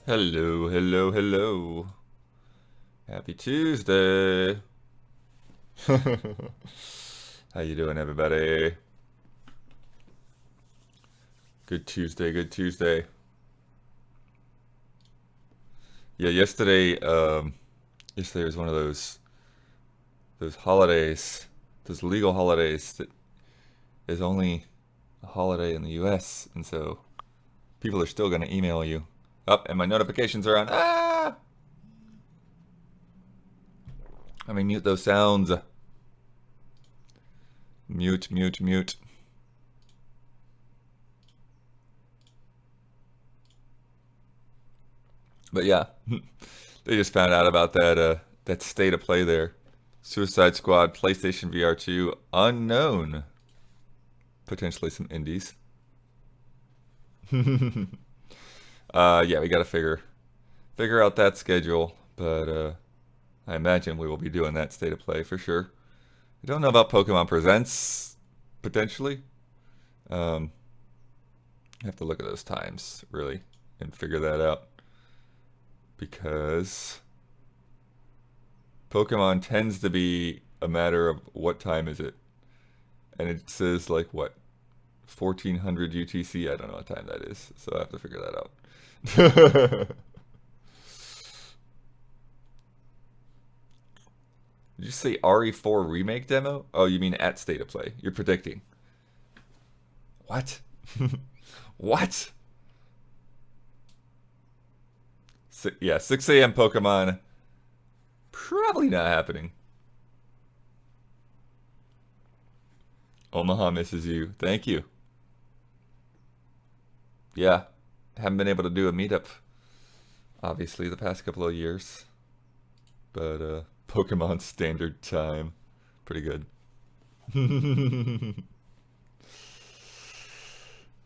Hello, hello, hello. Happy Tuesday. How you doing, everybody? Good Tuesday, good Tuesday. Yeah, yesterday was one of those holidays, those legal holidays that is only a holiday in the US, and so people are still gonna email you. Up, and my notifications are on. Ah! Let me mute those sounds. Mute, mute, mute. But yeah, they just found out about that state of play there. Suicide Squad, PlayStation VR 2, unknown. Potentially some indies. Yeah, we gotta figure out that schedule, but I imagine we will be doing that state of play for sure. I don't know about Pokemon Presents potentially. Um, I have to look at those times really and figure that out because Pokemon tends to be a matter of what time is it, and it says like what 1400 UTC. I don't know what time that is, so I have to figure that out. Did you say RE4 remake demo? Oh, you mean at State of Play? You're predicting. What? What? Yeah, 6 a.m. Pokemon. Probably not happening. Omaha misses you. Thank you. Yeah, haven't been able to do a meetup, obviously, the past couple of years. But Pokemon Standard Time. Pretty good.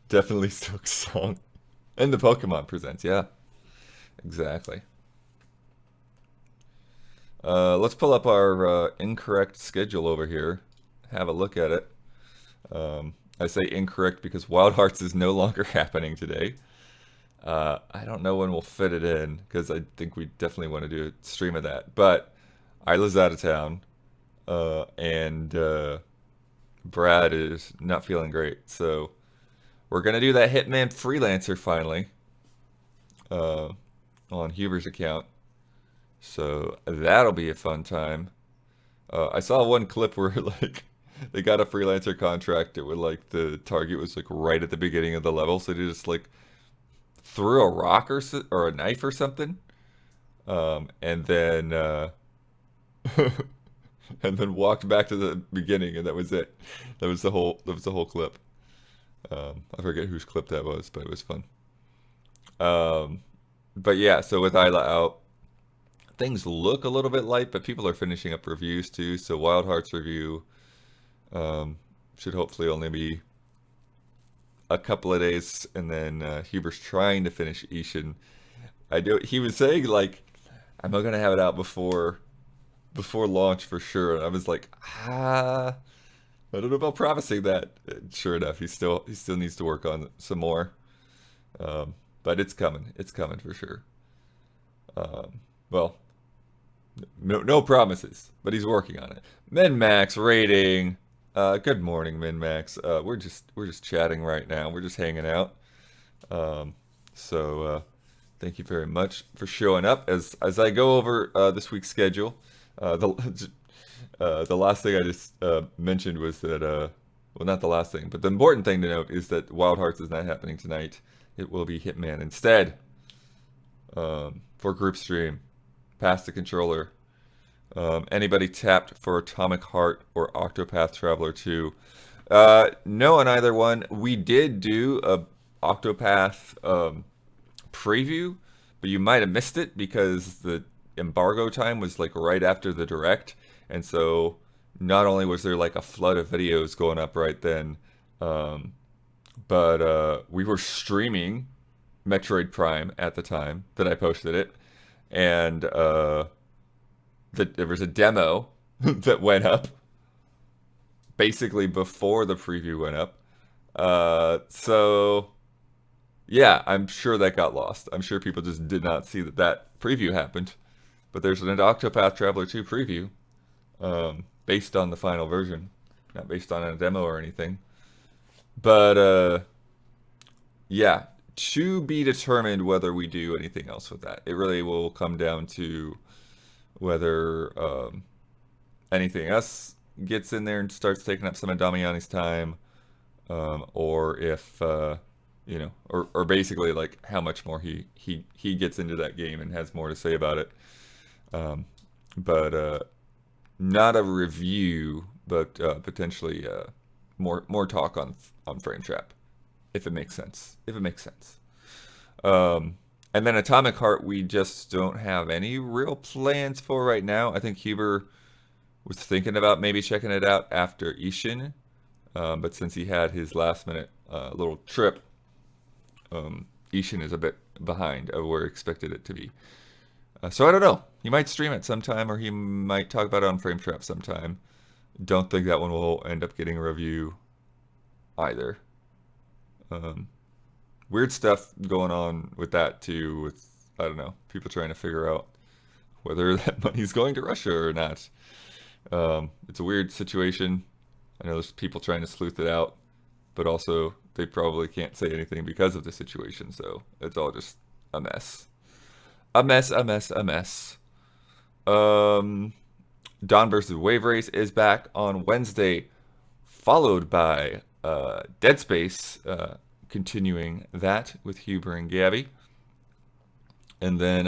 Definitely Silk Song. And the Pokemon Presents, yeah. Exactly. Let's pull up our incorrect schedule over here. Have a look at it. I say incorrect because Wild Hearts is no longer happening today. I don't know when we'll fit it in because I think we definitely want to do a stream of that. But Isla's out of town, and Brad is not feeling great. So we're gonna do that Hitman Freelancer finally uh, on Huber's account. So that'll be a fun time. I saw one clip where like they got a freelancer contract. It would like the target was like right at the beginning of the level, so they just like threw a rock or a knife or something, and then and then walked back to the beginning, and that was it. That was the whole clip. I forget whose clip that was, but it was fun. Um, but yeah, so with Isla out, things look a little bit light, but people are finishing up reviews too. So Wild Hearts review um, should hopefully only be a couple of days, and then Huber's trying to finish Ishin. I do. He was saying like, "I'm not gonna have it out before launch for sure." And I was like, "Ah, I don't know about promising that." And sure enough, he still needs to work on some more, but it's coming. It's coming for sure. Well, no promises, but he's working on it. Min-max rating. Good morning, Min-max. We're just chatting right now. We're just hanging out. Um, so thank you very much for showing up. As I go over this week's schedule, the last thing I just mentioned was that well, not the last thing, but the important thing to note is that Wild Hearts is not happening tonight. It will be Hitman instead for group stream. Pass the controller. Anybody tapped for Atomic Heart or Octopath Traveler 2? No on either one. We did do a Octopath preview, but you might have missed it because the embargo time was like right after the direct, and so not only was there like a flood of videos going up right then, um, but we were streaming Metroid Prime at the time that I posted it, and there was a demo that went up basically before the preview went up. So Yeah, I'm sure that got lost. I'm sure people just did not see that that preview happened. But there's an Octopath Traveler 2 preview based on the final version, not based on a demo or anything. But yeah, to be determined whether we do anything else with that. It really will come down to whether anything else gets in there and starts taking up some of Damiani's time, or if or basically like how much more he gets into that game and has more to say about it. Um, but not a review, but potentially more talk on Frame Trap, if it makes sense. If it makes sense. And then Atomic Heart, we just don't have any real plans for right now. I think Huber was thinking about maybe checking it out after Ishin, but since he had his last minute little trip, Ishin is a bit behind of where expected it to be. So I don't know. He might stream it sometime, or he might talk about it on Frame Trap sometime. Don't think that one will end up getting a review either. Weird stuff going on with that too. With I don't know, people trying to figure out whether that money's going to Russia or not. It's a weird situation. I know there's people trying to sleuth it out, but also they probably can't say anything because of the situation. So it's all just a mess. A mess, a mess, a mess. Dawn versus Wave Race is back on Wednesday, followed by Dead Space, continuing that with Huber and Gabby. And then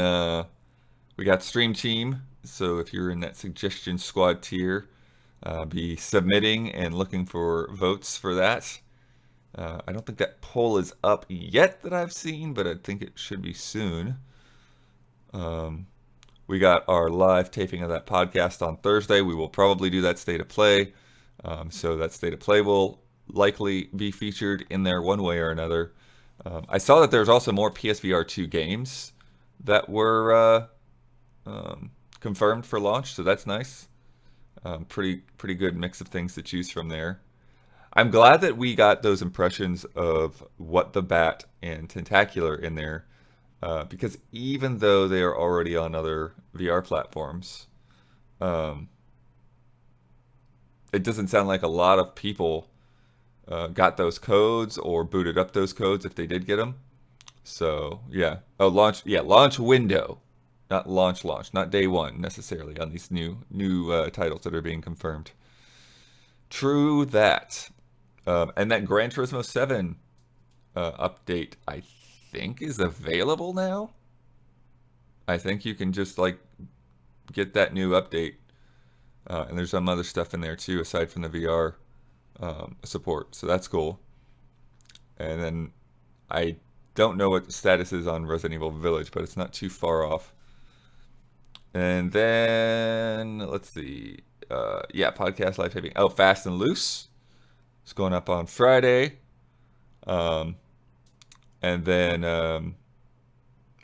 we got Stream Team. So if you're in that suggestion squad tier, be submitting and looking for votes for that. I don't think that poll is up yet that I've seen, but I think it should be soon. We got our live taping of that podcast on Thursday. We will probably do that state of play. So that state of play will likely be featured in there one way or another. I saw that there's also more PSVR 2 games that were confirmed for launch, so that's nice. Pretty good mix of things to choose from there. I'm glad that we got those impressions of What the Bat and Tentacular in there. Because even though they are already on other VR platforms, it doesn't sound like a lot of people got those codes or booted up those codes if they did get them. So yeah, launch window, not launch, not day one necessarily on these new titles that are being confirmed. True that, and that Gran Turismo 7 update, I think is available now. I think you can just like get that new update, and there's some other stuff in there too aside from the VR support, so that's cool. And then I don't know what the status is on Resident Evil Village, but it's not too far off. And then let's see, podcast live taping. Oh, Fast and Loose, it's going up on Friday. And then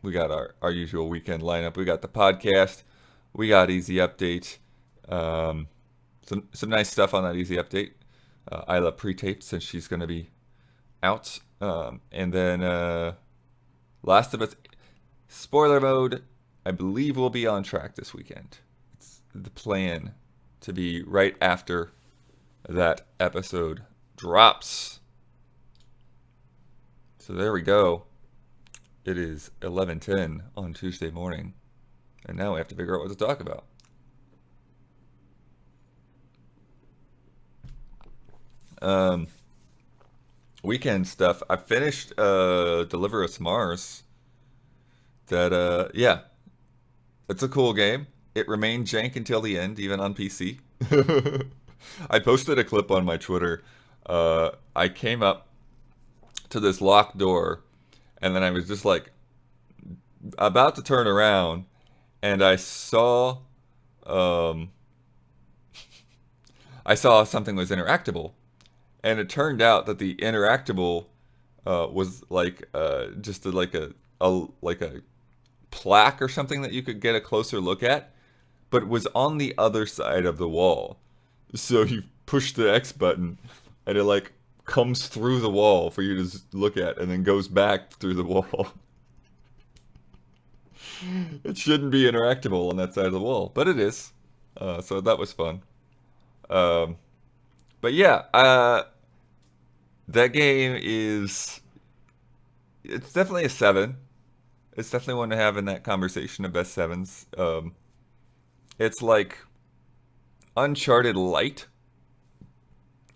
we got our usual weekend lineup. We got the podcast. We got Easy Update. Some nice stuff on that Easy Update. Isla pre-taped since she's going to be out. And then Last of Us spoiler mode, I believe will be on track this weekend. It's the plan to be right after that episode drops. So there we go. It is 11:10 on Tuesday morning, and now we have to figure out what to talk about. Weekend stuff. I finished Deliver Us Mars. That it's a cool game. It remained jank until the end, even on PC. I posted a clip on my Twitter. I came up to this locked door, and then I was just like about to turn around, and I saw something was interactable, and it turned out that the interactable was like just like a plaque or something that you could get a closer look at, but it was on the other side of the wall. So you push the X button, and it like comes through the wall for you to look at and then goes back through the wall. It shouldn't be interactable on that side of the wall, but it is. So that was fun. Um, but yeah, that game is, it's definitely a 7. It's definitely one to have in that conversation of best 7s. It's like Uncharted light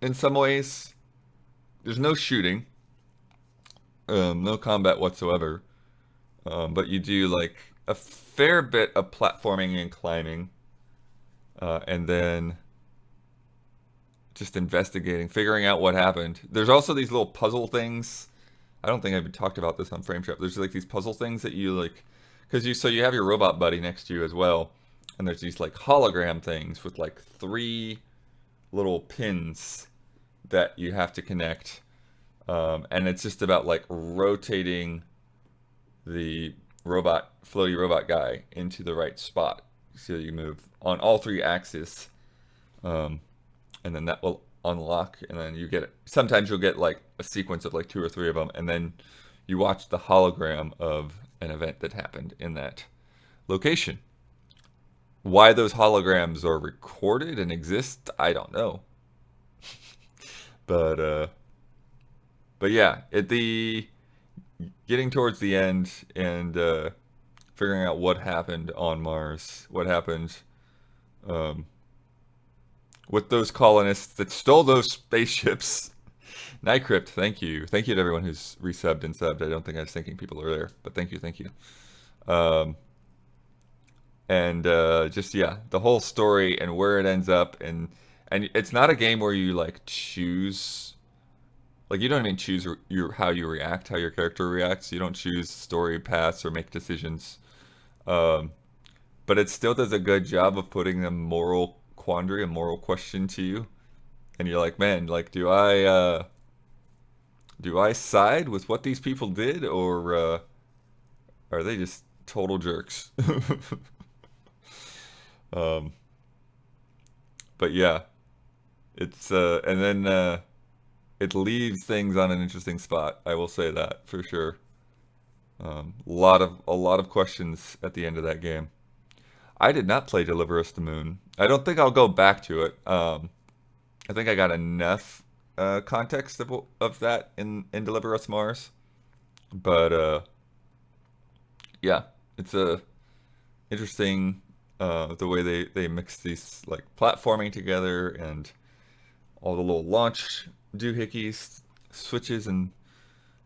in some ways. There's no shooting, no combat whatsoever. But you do like a fair bit of platforming and climbing, and then just investigating, figuring out what happened. There's also these little puzzle things. I don't think I've even talked about this on Frame Trap. There's like these puzzle things that you like, because you have your robot buddy next to you as well, and there's these like hologram things with like 3 little pins that you have to connect, and it's just about like rotating the floaty robot guy into the right spot. So you move on all 3 axes, and then that will unlock, and then you get, sometimes you'll get like a sequence of like 2 or 3 of them, and then you watch the hologram of an event that happened in that location. Why those holograms are recorded and exist, I don't know. But yeah, the getting towards the end and figuring out what happened on Mars, what happened um, with those colonists that stole those spaceships. Nightcrypt, thank you. Thank you to everyone who's resubbed and subbed. I don't think I was thanking people earlier, but thank you, thank you. And just, yeah, the whole story and where it ends up. And it's not a game where you, like, choose... Like, you don't even choose how you react, how your character reacts. You don't choose story paths or make decisions. But it still does a good job of putting a moral quandary, a moral question to you. And you're like, man, like, do I side with what these people did, or are they just total jerks? But yeah, it's and then it leaves things on an interesting spot. I will say that for sure. A lot of questions at the end of that game. I did not play Deliver Us the Moon. I don't think I'll go back to it. I think I got enough context of that in Deliver Us Mars. But yeah, it's a interesting the way they mix these like platforming together and all the little launch doohickeys, switches and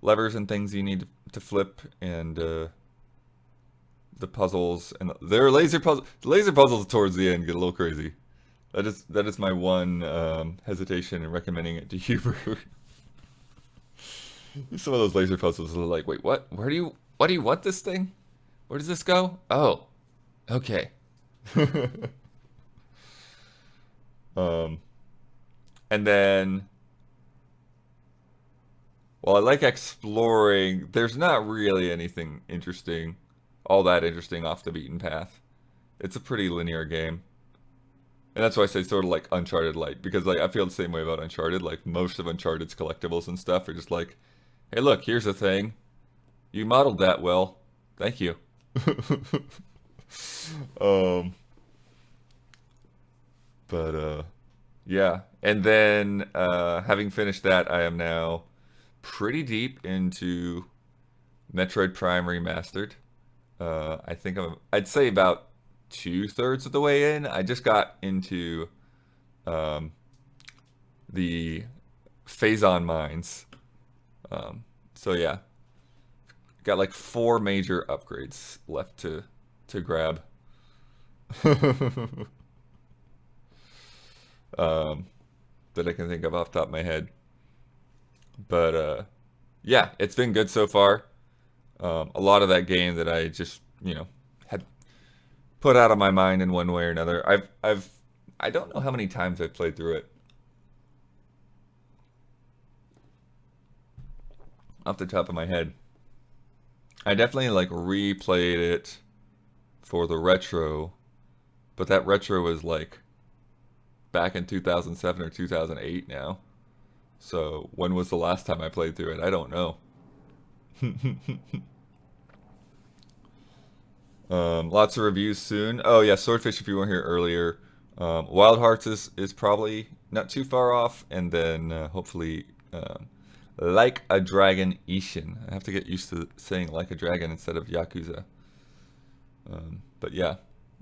levers and things you need to flip, and the puzzles and their laser puzzle. The laser puzzles towards the end get a little crazy. That is my one hesitation in recommending it to you. Some of those laser puzzles are like, wait, what? Why do you want this thing? Where does this go? Oh, okay. um, and then, well, I like exploring. There's not really anything interesting, all that interesting off the beaten path. It's a pretty linear game. And that's why I say sort of like Uncharted Light, because like I feel the same way about Uncharted. Like most of Uncharted's collectibles and stuff are just like, hey, look, here's a thing. You modeled that well. Thank you. um, but yeah. And then having finished that, I am now pretty deep into Metroid Prime Remastered. I think I'd say about 2/3 of the way in. I just got into the Phazon mines. So yeah, got like 4 major upgrades left to grab. That I can think of off the top of my head. But yeah, it's been good so far. A lot of that game that I just, had put out of my mind in one way or another. I don't know how many times I've played through it. Off the top of my head. I definitely like replayed it for the retro, but that retro was like back in 2007 or 2008 now. So when was the last time I played through it? I don't know. Lots of reviews soon. Oh yeah, Swordfish. If you weren't here earlier, Wild Hearts is probably not too far off, and then hopefully Like a Dragon Ishin. I have to get used to saying Like a Dragon instead of Yakuza. But yeah,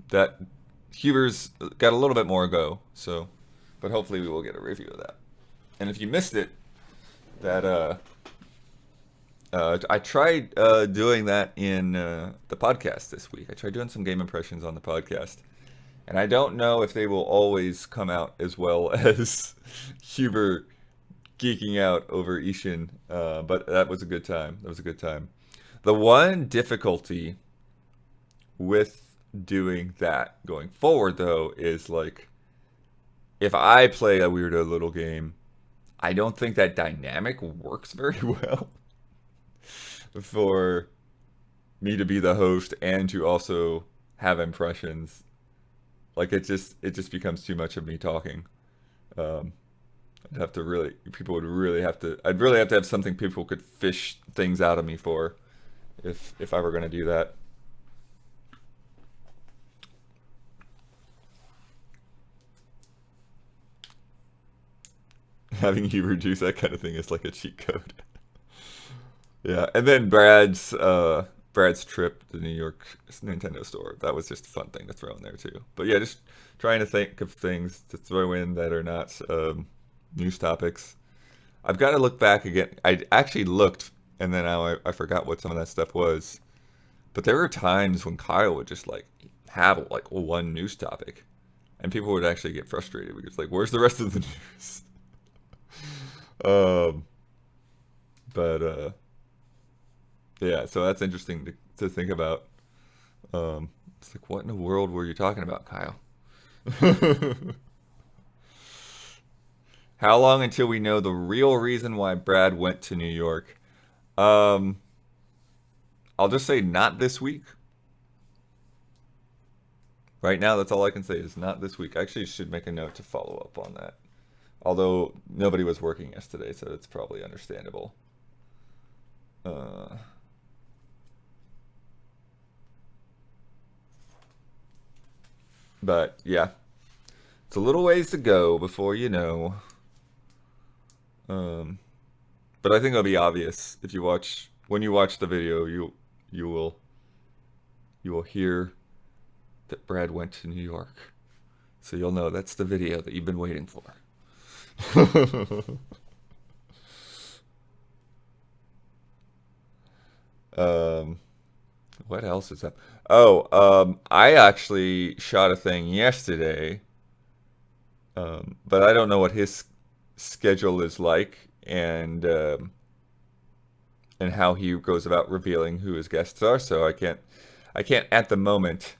that Huber's got a little bit more to go. So, but hopefully we will get a review of that. And if you missed it, that I tried doing that in the podcast this week. I tried doing some game impressions on the podcast, and I don't know if they will always come out as well as Huber geeking out over Ishin. But that was a good time. That was a good time. The one difficulty with doing that going forward, though, is like if I play a weirdo little game, I don't think that dynamic works very well for me to be the host and to also have impressions. Like it just becomes too much of me talking. Um, I'd have to really people would really have to I'd really have to have something people could fish things out of me for if I were going to do that. Having you reduce that kind of thing is like a cheat code. Yeah, and then Brad's trip to New York Nintendo store. That was just a fun thing to throw in there too. But yeah, just trying to think of things to throw in that are not news topics. I've got to look back again. I actually looked, and then I forgot what some of that stuff was. But there were times when Kyle would just like have like one news topic, and people would actually get frustrated because like, where's the rest of the news? Um, but yeah, so that's interesting to think about. It's like, what in the world were you talking about, Kyle? How long until we know the real reason why Brad went to New York? Um, I'll just say not this week. Right now, that's all I can say is not this week. I actually should make a note to follow up on that. Although nobody was working yesterday, so it's probably understandable. Uh, but yeah, it's a little ways to go before you know. Um, but I think it'll be obvious if you watch when you watch the video, you will you will hear that Brad went to New York. So you'll know that's the video that you've been waiting for. um, what else is up? Oh, I actually shot a thing yesterday, but I don't know what his schedule is like and how he goes about revealing who his guests are. So I can't at the moment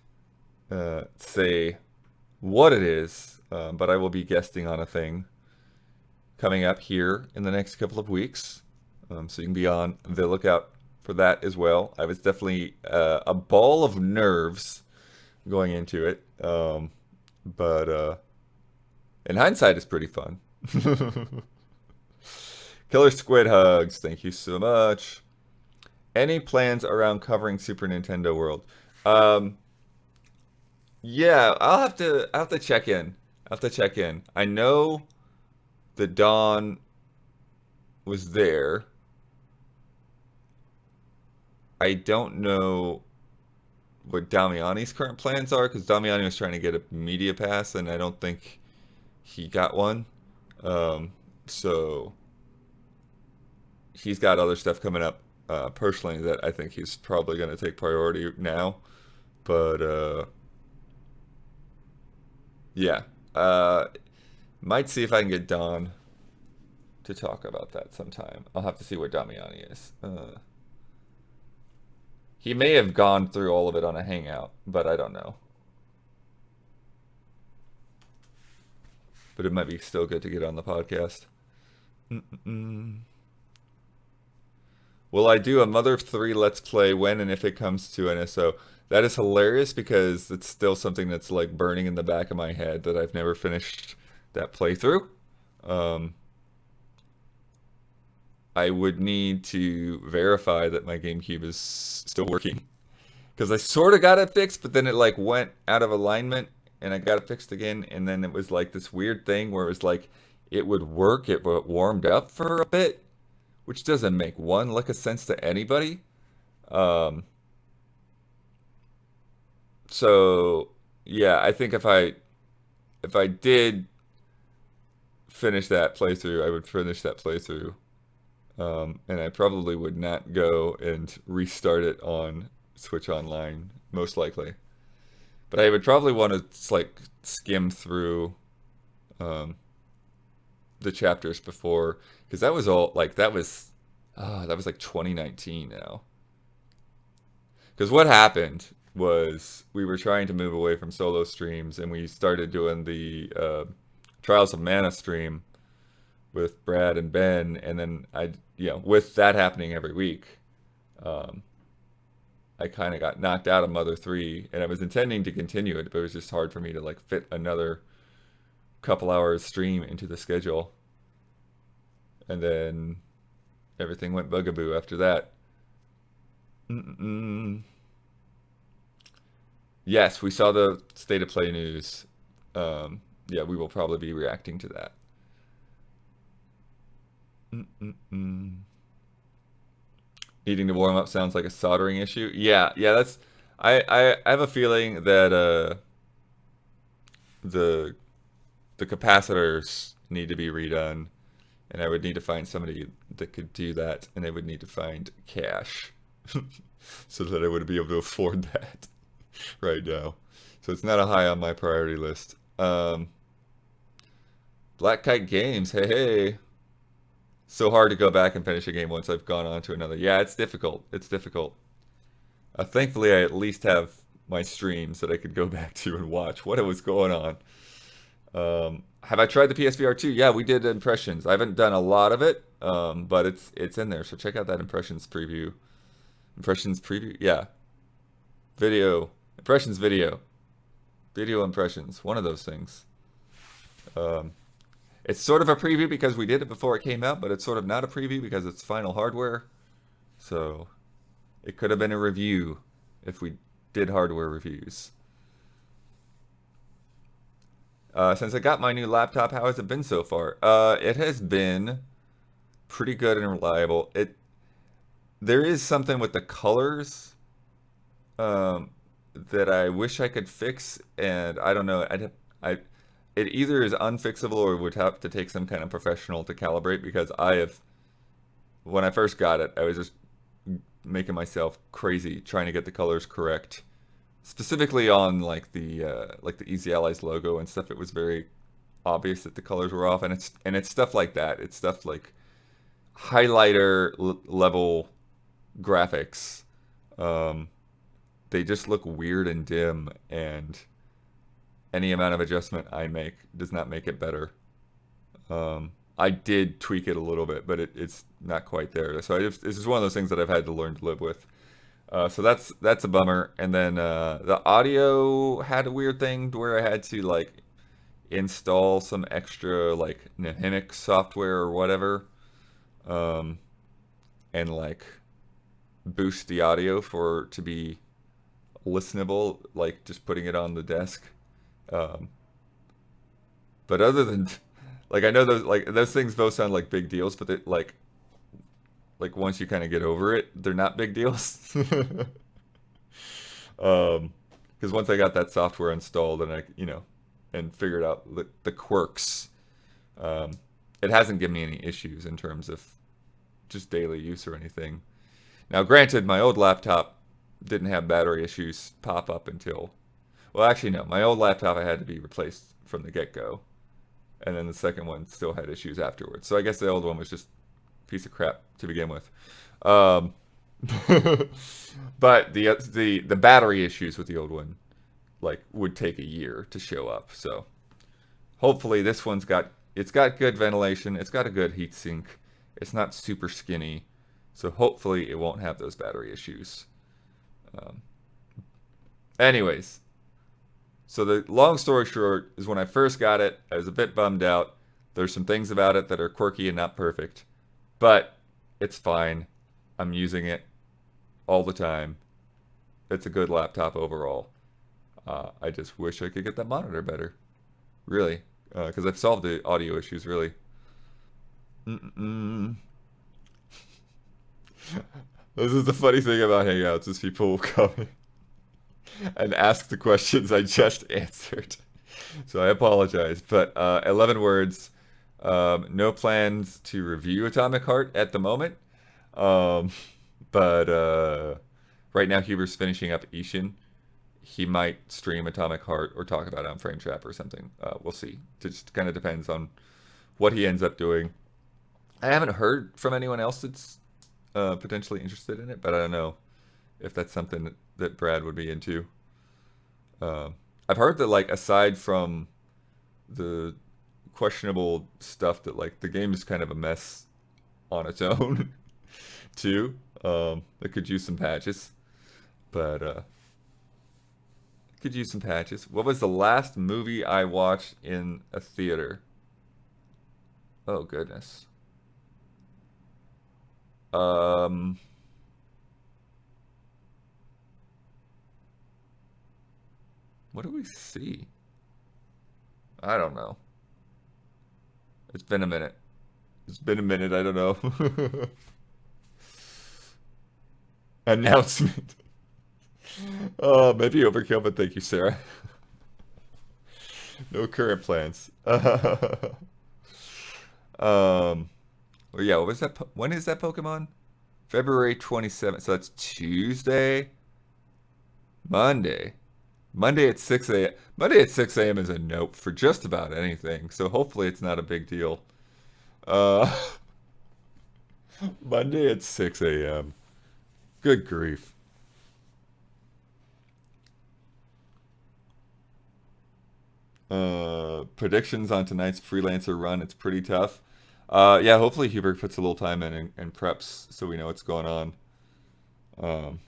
say what it is, but I will be guesting on a thing coming up here in the next couple of weeks. So you can be on the lookout for that as well. I was definitely a ball of nerves going into it, but in hindsight, it's pretty fun. Killer Squid Hugs, thank you so much. Any plans around covering Super Nintendo World? Um, yeah, I'll have to check in. I'll have to check in. I know the Dawn was there. I don't know what Damiani's current plans are because Damiani was trying to get a media pass and I don't think he got one. Um, so he's got other stuff coming up personally that I think he's probably going to take priority now. But yeah, uh, might see if I can get Don to talk about that sometime. I'll have to see where Damiani is. He may have gone through all of it on a hangout, but I don't know. But it might be still good to get on the podcast. Mm-mm. Will I do a Mother of Three Let's Play when and if it comes to NSO? That is hilarious because it's still something that's like burning in the back of my head that I've never finished that playthrough. Um, I would need to verify that my GameCube is still working. Because I sort of got it fixed, but then it like went out of alignment and I got it fixed again. And then it was like this weird thing where it was like it would work, it warmed up for a bit, which doesn't make one lick of sense to anybody. Um, so yeah, I think if I did finish that playthrough, I would finish that playthrough. And I probably would not go and restart it on Switch Online, most likely. But I would probably want to like skim through um, the chapters before, because that was all like that was like 2019 now. Because what happened was we were trying to move away from solo streams, and we started doing the Trials of Mana stream with Brad and Ben, and then with that happening every week, um, I kind of got knocked out of Mother 3, and I was intending to continue it, but it was just hard for me to like fit another couple hours stream into the schedule. And then everything went bugaboo after that. Mm-mm. Yes, we saw the state of play news. Yeah, we will probably be reacting to that. Mm-mm-mm. Needing to warm up sounds like a soldering issue. Yeah, yeah, that's. I have a feeling that the the capacitors need to be redone, and I would need to find somebody that could do that, and I would need to find cash so that I would be able to afford that right now. So it's not a high on my priority list. Black Kite Games, hey hey. So hard to go back and finish a game once I've gone on to another. Yeah, it's difficult. It's difficult. Thankfully, I at least have my streams that I could go back to and watch what was going on. Have I tried the PSVR 2? Yeah, we did impressions. I haven't done a lot of it, but it's in there. So check out that impressions preview. Impressions preview? Yeah. Video. Impressions video. Video impressions. One of those things. It's sort of a preview because we did it before it came out, but it's sort of not a preview because it's final hardware. So it could have been a review if we did hardware reviews. Since I got my new laptop, how has it been so far? It has been pretty good and reliable. There is something with the colors um, that I wish I could fix, and I don't know. It either is unfixable or would have to take some kind of professional to calibrate because when I first got it, I was just making myself crazy trying to get the colors correct. Specifically on like the Easy Allies logo and stuff, it was very obvious that the colors were off, and it's stuff like that. It's stuff like highlighter level graphics. Um, they just look weird and dim, and any amount of adjustment I make does not make it better. I did tweak it a little bit, but it's not quite there. So it's just one of those things that I've had to learn to live with. So that's a bummer. And then the audio had a weird thing where I had to like install some extra like Nahimic software or whatever, and like boost the audio for to be listenable, like just putting it on the desk. Um, but other than like I know those things both sound like big deals, but like once you kind of get over it, they're not big deals. Because once I got that software installed and and figured out the quirks, um, it hasn't given me any issues in terms of just daily use or anything. Now, granted, my old laptop didn't have battery issues pop up until, well, actually no, my old laptop I had to be replaced from the get-go, and then the second one still had issues afterwards. So I guess the old one was just a piece of crap to begin with. Um, but the battery issues with the old one like would take a year to show up. So hopefully this one's got good ventilation, it's got a good heat sink, it's not super skinny, so hopefully it won't have those battery issues. Um, anyways, so the long story short is when I first got it, I was a bit bummed out. There's some things about it that are quirky and not perfect, but It's fine. I'm using it all the time. It's a good laptop overall. I just wish I could get that monitor better. Really. Because I've solved the audio issues, really. Mm-mm. This is the funny thing about Hangouts is people will come in and ask the questions I just answered. So I apologize. But 11 words. No plans to review Atomic Heart at the moment. Um, but right now Huber's finishing up Ishin. He might stream Atomic Heart or talk about it on Frame Trap or something. We'll see. It just kind of depends on what he ends up doing. I haven't heard from anyone else that's potentially interested in it, but I don't know if that's something that Brad would be into. Uh, I've heard that, like, aside from the questionable stuff, that like the game is kind of a mess on its own too. It could use some patches, but could use some patches. What was the last movie I watched in a theater? Oh goodness. Um, what do we see? I don't know. It's been a minute. It's been a minute. I don't know. Announcement. Maybe overkill, but thank you, Sarah. No current plans. Well, yeah, what was that? When is that Pokemon? February 27th. So that's Tuesday, Monday. Monday at 6 a.m. Monday at 6 a.m. is a nope for just about anything. So hopefully it's not a big deal. Uh, Monday at 6 a.m. Good grief. Predictions on tonight's freelancer run. It's pretty tough. Yeah, hopefully Hubert puts a little time in and preps so we know what's going on. Um,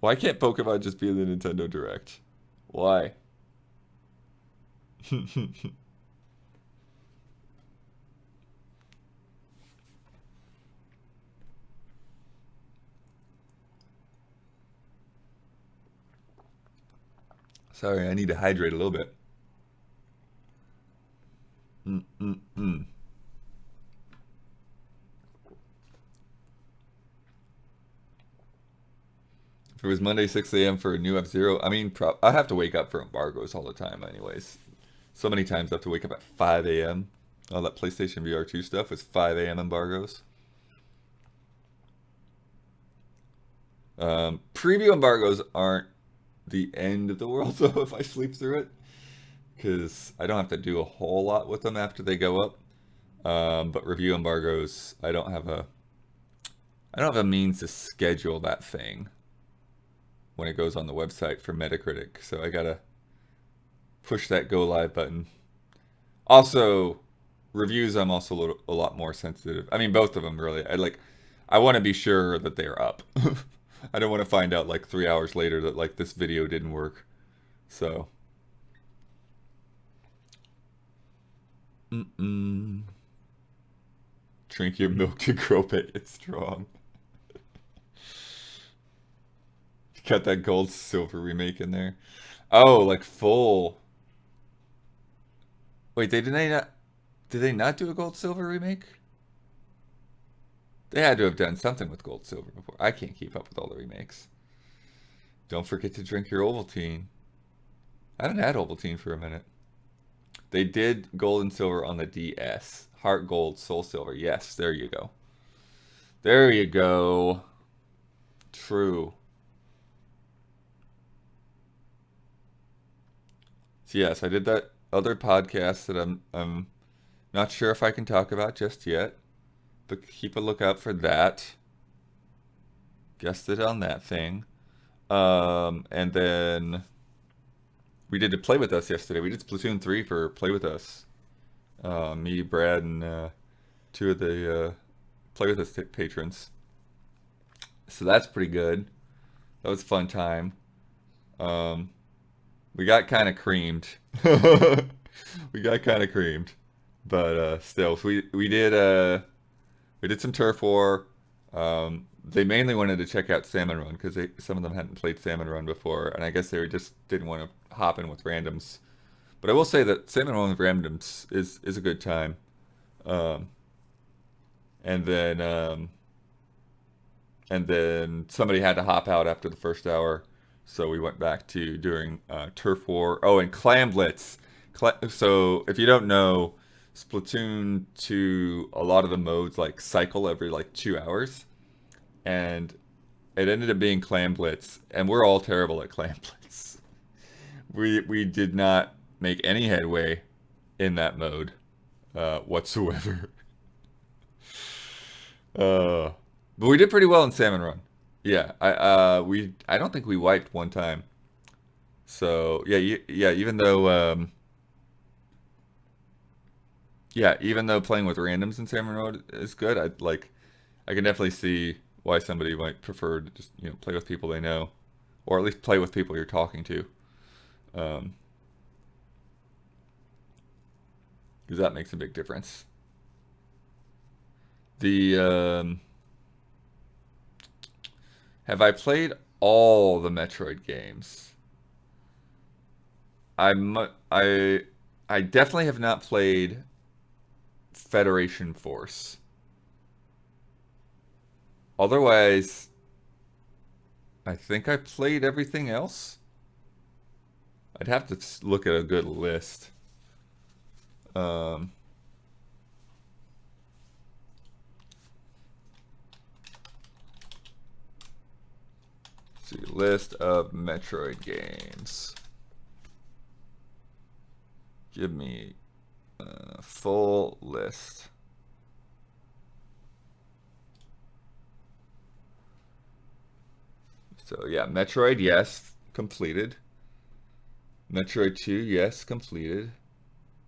why can't Pokemon just be in the Nintendo Direct? Why? Sorry, I need to hydrate a little bit. Mm-mm-mm. If it was Monday 6 a.m. for a new F-Zero, I mean, I have to wake up for embargoes all the time anyways. So many times I have to wake up at 5 a.m. All that PlayStation VR 2 stuff was 5 a.m. embargoes. Preview embargoes aren't the end of the world, though, if I sleep through it, because I don't have to do a whole lot with them after they go up. But review embargoes, I don't have a means to schedule that thing when it goes on the website for Metacritic, so I gotta push that go live button. Also, reviews, I'm also a lot more sensitive. I mean, both of them really. I want to be sure that they're up. I don't want to find out like 3 hours later that like this video didn't work. So, mm-mm. Drink your milk to grow it strong. Got that gold silver remake in there. Oh, like full. Wait, did they not do a gold silver remake? They had to have done something with gold silver before. I can't keep up with all the remakes. Don't forget to drink your Ovaltine. I haven't had Ovaltine for a minute. They did gold and silver on the DS. Heart gold, soul silver. Yes, there you go. There you go. True. So yes, I did that other podcast that I'm not sure if I can talk about just yet, but keep a lookout for that. Guessed it on that thing. And then we did a Play With Us yesterday. We did Splatoon 3 for Play With Us. Me, Brad, and two of the Play With Us patrons. So that's pretty good. That was a fun time. Um, we got kind of creamed. We got kind of creamed, but still, we We did some turf war. They mainly wanted to check out Salmon Run because some of them hadn't played Salmon Run before, and I guess they just didn't want to hop in with randoms. But I will say that Salmon Run with randoms is a good time. Um, and then somebody had to hop out after the first hour, so we went back to doing turf war. Oh, and clam blitz. So if you don't know, Splatoon 2, a lot of the modes like cycle every like 2 hours, and it ended up being clam blitz, and we're all terrible at clam blitz. We did not make any headway in that mode whatsoever. Uh, but we did pretty well in Salmon Run. Yeah, I don't think we wiped one time. So yeah, yeah. Even though playing with randoms in Salmon Run is good, I can definitely see why somebody might prefer to just play with people they know, or at least play with people you're talking to, because that makes a big difference. The Have I played all the Metroid games? I I definitely have not played Federation Force. Otherwise, I think I played everything else. I'd have to look at a good list. Um, let's see, list of Metroid games. Give me a full list. So yeah, Metroid, yes, completed. Metroid 2, yes, completed.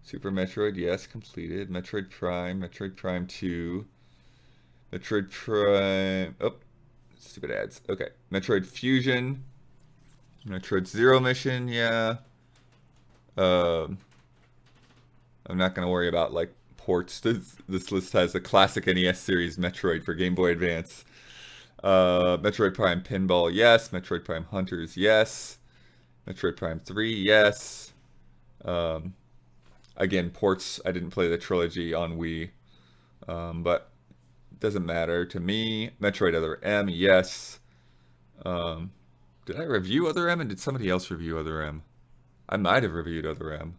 Super Metroid, yes, completed. Metroid Prime 2, Metroid Prime. Oh, stupid ads. Okay, Metroid Fusion, Metroid Zero Mission, yeah. Um, I'm not gonna worry about like ports. This list has a classic NES series Metroid for Game Boy Advance. Metroid Prime Pinball, yes. Metroid Prime Hunters, yes. Metroid Prime 3, yes. Um, Again, ports, I didn't play the trilogy on Wii, but it doesn't matter to me. Metroid Other M, yes. Um, did I review Other M, and did somebody else review Other M? I might have reviewed Other M.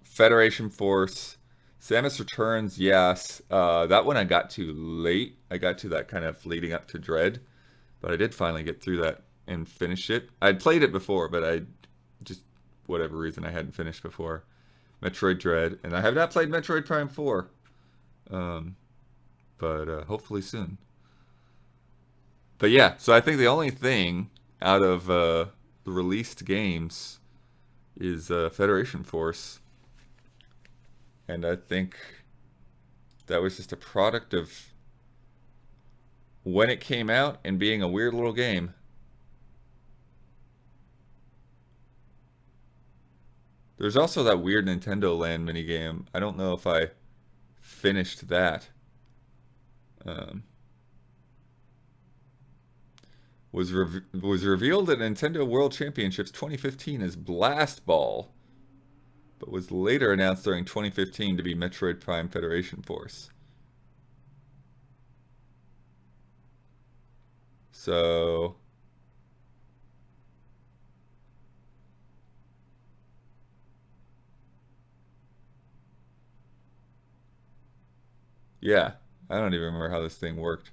Federation Force, Samus Returns, yes. That one I got to late. I got to that kind of leading up to Dread, but I did finally get through that and finish it. I'd played it before, but I just, whatever reason, I hadn't finished before. Metroid Dread, and I have not played Metroid Prime 4, um, but hopefully soon. But yeah, so I think the only thing out of the released games is Federation Force, and I think that was just a product of when it came out and being a weird little game. There's also that weird Nintendo Land minigame. I don't know if I finished that. Um, was revealed at Nintendo World Championships 2015 as Blast Ball, but was later announced during 2015 to be Metroid Prime Federation Force. So yeah, I don't even remember how this thing worked.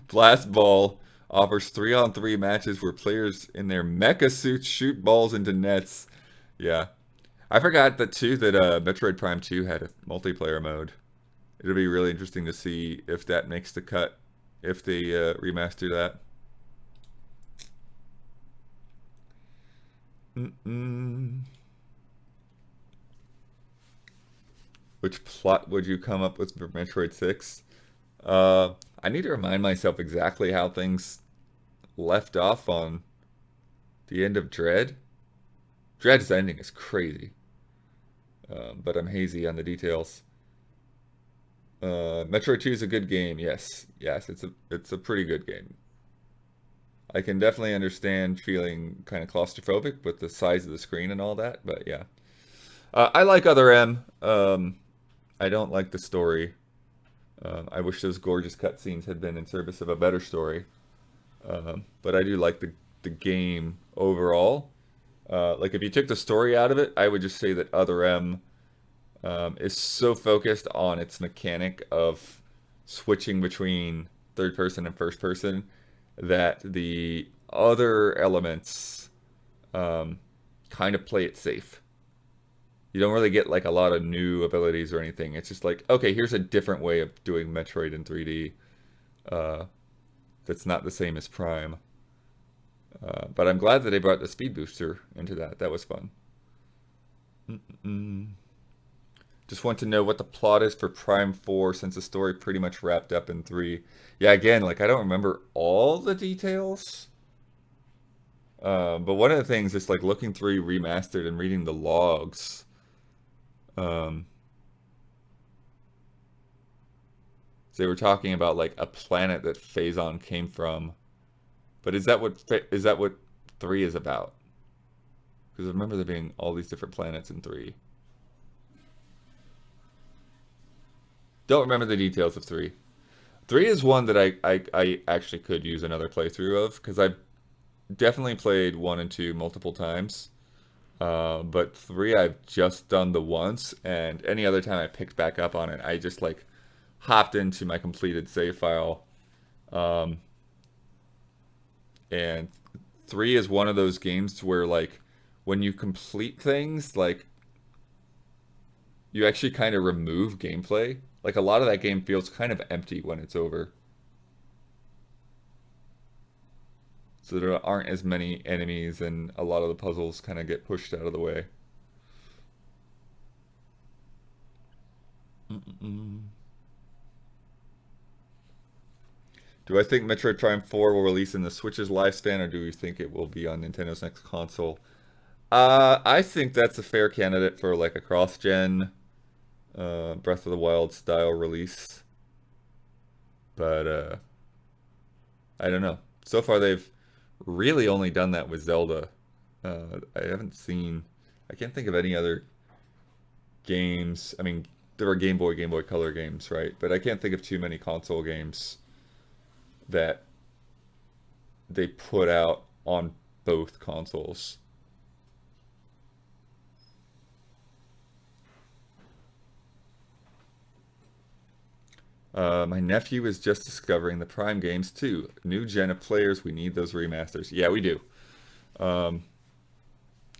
Blast Ball offers 3-on-3 matches where players in their mecha suits shoot balls into nets. Yeah. I forgot that too that Metroid Prime 2 had a multiplayer mode. It'll be really interesting to see if that makes the cut, if they remaster that. Mm-mm. Which plot would you come up with for Metroid 6? I need to remind myself exactly how things left off on the end of Dread. Dread's ending is crazy, but I'm hazy on the details. Metroid 2 is a good game. Yes, yes, it's a pretty good game. I can definitely understand feeling kind of claustrophobic with the size of the screen and all that, but yeah. I like Other M. I don't like the story. I wish those gorgeous cutscenes had been in service of a better story. But I do like the game overall. Like if you took the story out of it, I would just say that Other M is so focused on its mechanic of switching between third person and first person that the other elements um, kind of play it safe. You don't really get like a lot of new abilities or anything. It's just like, okay, here's a different way of doing Metroid in 3D uh, that's not the same as Prime. But I'm glad that they brought the speed booster into that. That was fun. Mm-mm. Just want to know what the plot is for Prime 4 since the story pretty much wrapped up in 3. Yeah, again, like I don't remember all the details. But one of the things is like looking through remastered and reading the logs. Um, they were talking about like a planet that Phazon came from. But is that what 3 is about? Because I remember there being all these different planets in 3. Don't remember the details of 3. 3 is one that I actually could use another playthrough of because I've definitely played 1 and 2 multiple times. But 3 I've just done the once, and any other time I picked back up on it, I just like hopped into my completed save file. Um, and 3 is one of those games where like when you complete things, like you actually kind of remove gameplay. Like a lot of that game feels kind of empty when it's over. So there aren't as many enemies and a lot of the puzzles kind of get pushed out of the way. Mm-mm. Do I think Metroid Prime 4 will release in the Switch's lifespan, or do you think it will be on Nintendo's next console? I think that's a fair candidate for like a cross-gen Breath of the Wild style release. But I don't know. So far, they've really only done that with Zelda. I haven't seen. I can't think of any other games. I mean, there were Game Boy Color games, right? But I can't think of too many console games that they put out on both consoles. My nephew is just discovering the Prime games too. New gen of players, we need those remasters. Yeah, we do. Um,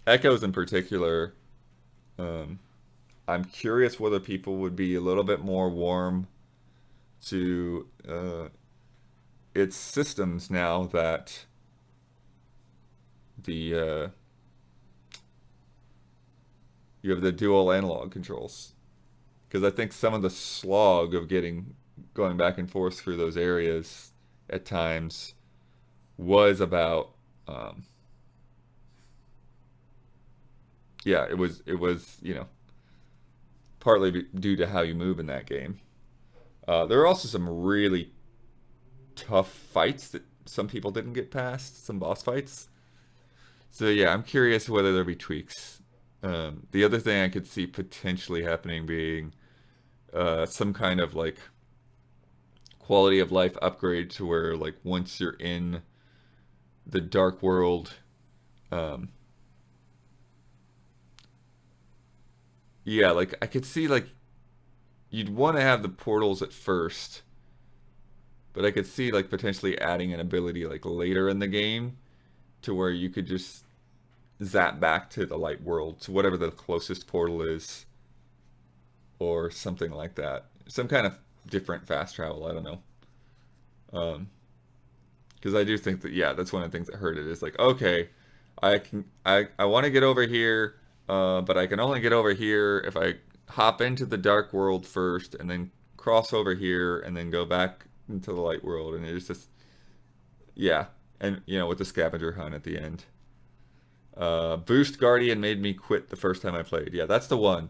Echoes in particular, um, I'm curious whether people would be a little bit more warm to its systems now that the you have the dual analog controls. Because I think some of the slog of getting going back and forth through those areas at times was about yeah, it was partly due to how you move in that game. There are also some really tough fights that some people didn't get past, some boss fights. So yeah, I'm curious whether there'll be tweaks. The other thing I could see potentially happening being some kind of like quality of life upgrade to where like once you're in the dark world, um, yeah, like I could see like you'd want to have the portals at first, but I could see like potentially adding an ability like later in the game to where you could just zap back to the light world, to whatever the closest portal is, or something like that. Some kind of different fast travel. I don't know. Um, because I do think that yeah, that's one of the things that hurt it is like okay, I want to get over here, but I can only get over here if I hop into the dark world first and then cross over here and then go back into the light world and it's just yeah, and with the scavenger hunt at the end. Boost Guardian made me quit the first time I played. Yeah, that's the one.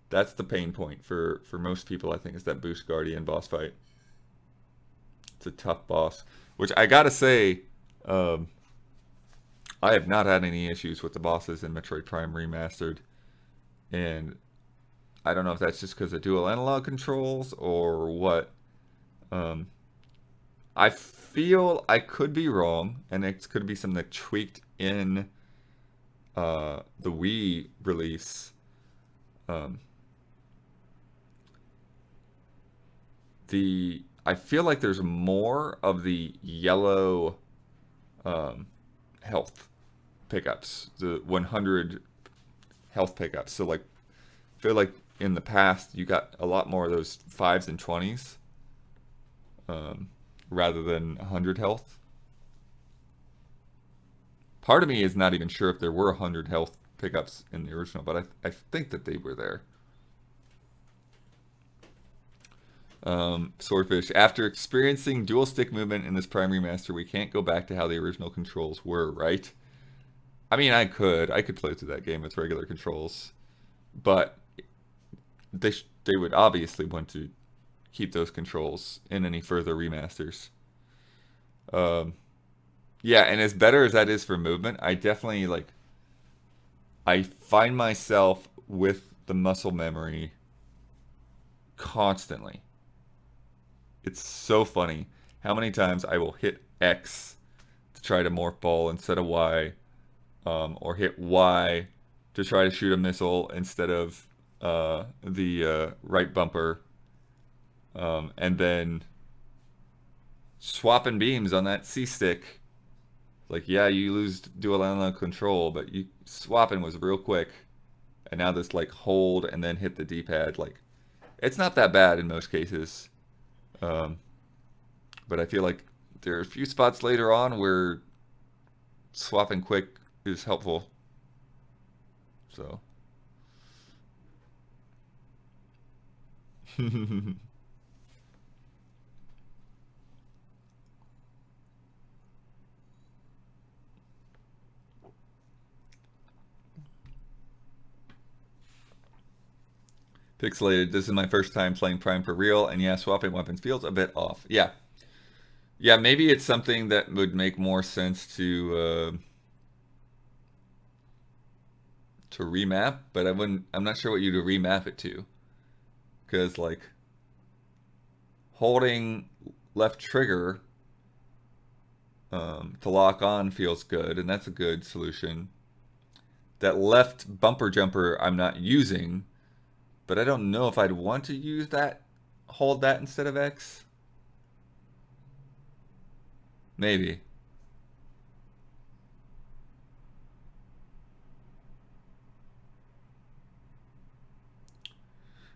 That's the pain point for most people, I think, is that Boost Guardian boss fight. It's a tough boss. Which I gotta say, um, I have not had any issues with the bosses in Metroid Prime Remastered. And I don't know if that's just because of dual analog controls or what. Um, I feel I could be wrong, and it could be something that tweaked in the Wii release. Um, I feel like there's more of the yellow um, health pickups, the 100 health pickups. So like, I feel like in the past you got a lot more of those 5s and 20s um, rather than 100 health. Part of me is not even sure if there were 100 health pickups in the original, but I think that they were there. Swordfish. After experiencing dual stick movement in this Prime Remaster, we can't go back to how the original controls were, right? I mean, I could play through that game with regular controls, but they would obviously want to keep those controls in any further remasters. Um, yeah, and as better as that is for movement, I definitely like. I find myself with the muscle memory constantly. It's so funny how many times I will hit X to try to morph ball instead of Y, or hit Y to try to shoot a missile instead of the right bumper, and then swapping beams on that C stick. Like, yeah, you lose dual analog control, but you swapping was real quick. And now this like hold and then hit the D-pad. Like, it's not that bad in most cases. Um, but I feel like there are a few spots later on where swapping quick is helpful. So. Pixelated. This is my first time playing Prime for real, and yeah, swapping weapons feels a bit off. Yeah, yeah. Maybe it's something that would make more sense to remap, but I wouldn't. I'm not sure what you to remap it to, because like holding left trigger to lock on feels good, and that's a good solution. That left bumper jumper I'm not using, but I don't know if I'd want to use that. Hold that instead of X. Maybe.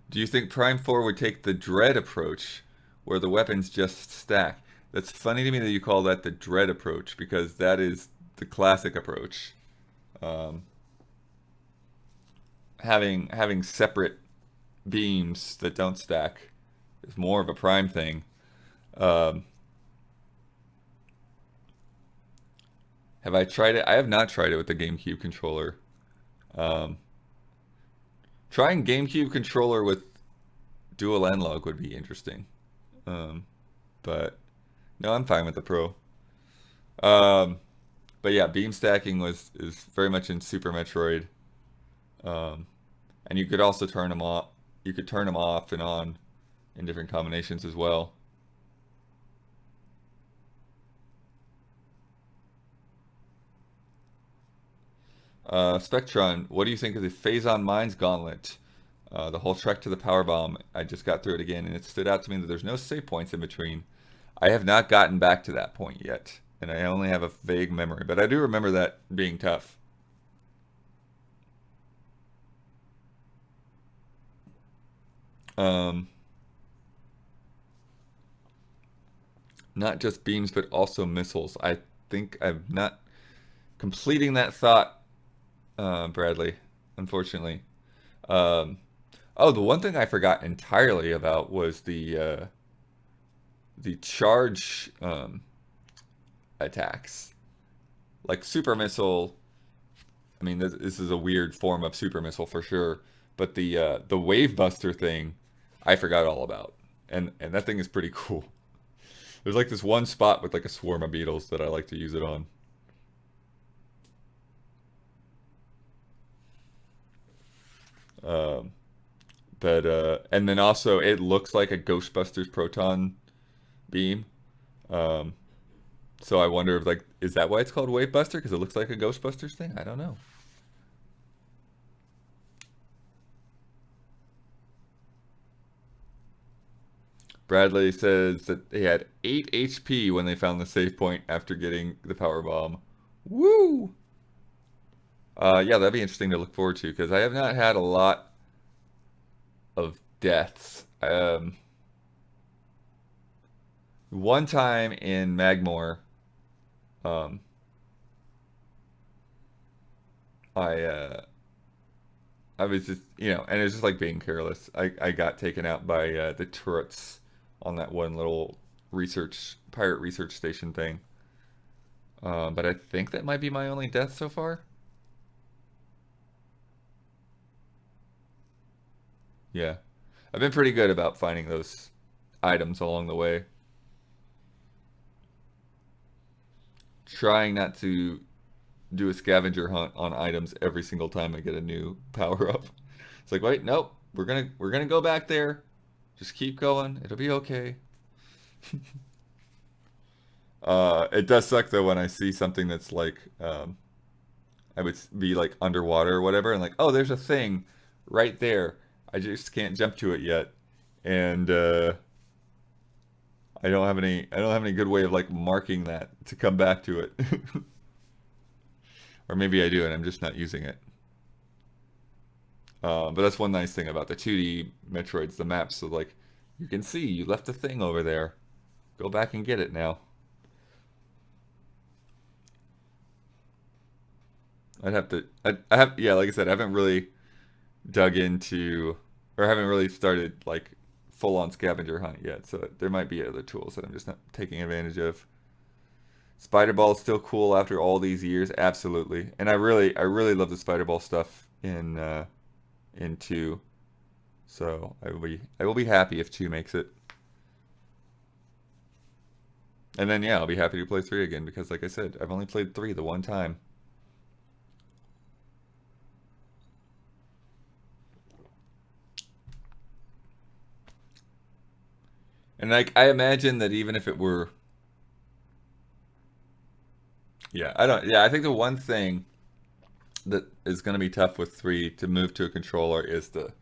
Do you think Prime 4 would take the Dread approach, where the weapons just stack? That's funny to me that you call that the Dread approach, because that is the classic approach. Um, having separate beams that don't stack is more of a Prime thing. Um, have I tried it? I have not tried it with the GameCube controller. Um, trying GameCube controller with dual analog would be interesting. Um, but no, I'm fine with the Pro. Um, but yeah, beam stacking was is very much in Super Metroid. Um, and you could also turn them off. You could turn them off and on in different combinations as well. Spectron, what do you think of the Phazon Mines Gauntlet? The whole trek to the power bomb. I just got through it again, and it stood out to me that there's no save points in between. I have not gotten back to that point yet, and I only have a vague memory, but I do remember that being tough. Um, not just beams, but also missiles. I think I'm not completing that thought, Bradley, unfortunately. Um, oh, the one thing I forgot entirely about was the charge attacks. Like super missile. I mean, this is a weird form of super missile for sure. But the Wave Buster thing, I forgot all about, and that thing is pretty cool. There's like this one spot with like a swarm of beetles that I like to use it on. Um, but and then also it looks like a Ghostbusters proton beam. Um, so I wonder if like is that why it's called Wave Buster? Because it looks like a Ghostbusters thing? I don't know. Bradley says that they had 8 HP when they found the save point after getting the power bomb. Woo! Yeah, that'd be interesting to look forward to because I have not had a lot of deaths. One time in Magmore, um, I I was just and it was just like being careless. I got taken out by the turrets on that one little pirate research station thing. But I think that might be my only death so far. Yeah, I've been pretty good about finding those items along the way. Trying not to do a scavenger hunt on items every single time I get a new power up. It's like, wait, nope, we're gonna go back there. Just keep going. It'll be okay. It does suck though when I see something that's like, I would be like underwater or whatever, and like, oh, there's a thing right there. I just can't jump to it yet, and I don't have any good way of like marking that to come back to it. Or maybe I do and I'm just not using it. But that's one nice thing about the 2D Metroids, the maps. So like, you can see you left a thing over there. Go back and get it now. I'd have to. I have. Yeah, like I said, I haven't really dug into, or haven't really started like full on scavenger hunt yet. So there might be other tools that I'm just not taking advantage of. Spider Ball is still cool after all these years, absolutely. And I really love the Spider Ball stuff in two. So I will be happy if two makes it. And then yeah, I'll be happy to play three again because like I said, I've only played three the one time. And like I imagine that even if it were I think the one thing that is gonna be tough with three to move to a controller is the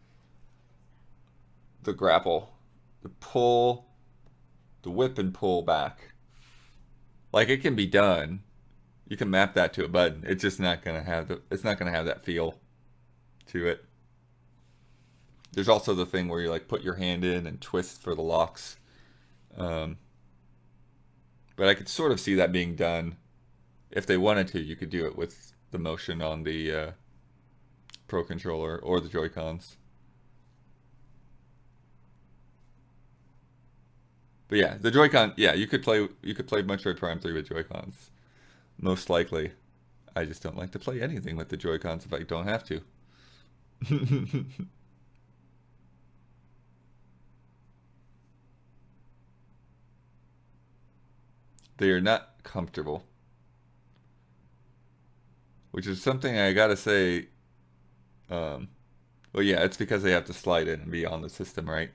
grapple. The pull, the whip and pull back. Like it can be done. You can map that to a button. It's not gonna have that feel to it. There's also the thing where you like put your hand in and twist for the locks. Um, but I could sort of see that being done. If they wanted to, you could do it with the motion on the Pro controller or the Joy Cons. But yeah, the Joy-Con, yeah, you could play Metroid Prime 3 with Joy-Cons. Most likely. I just don't like to play anything with the Joy-Cons if I don't have to. They are not comfortable. Which is something I gotta say, um, well yeah, it's because they have to slide in and be on the system, right?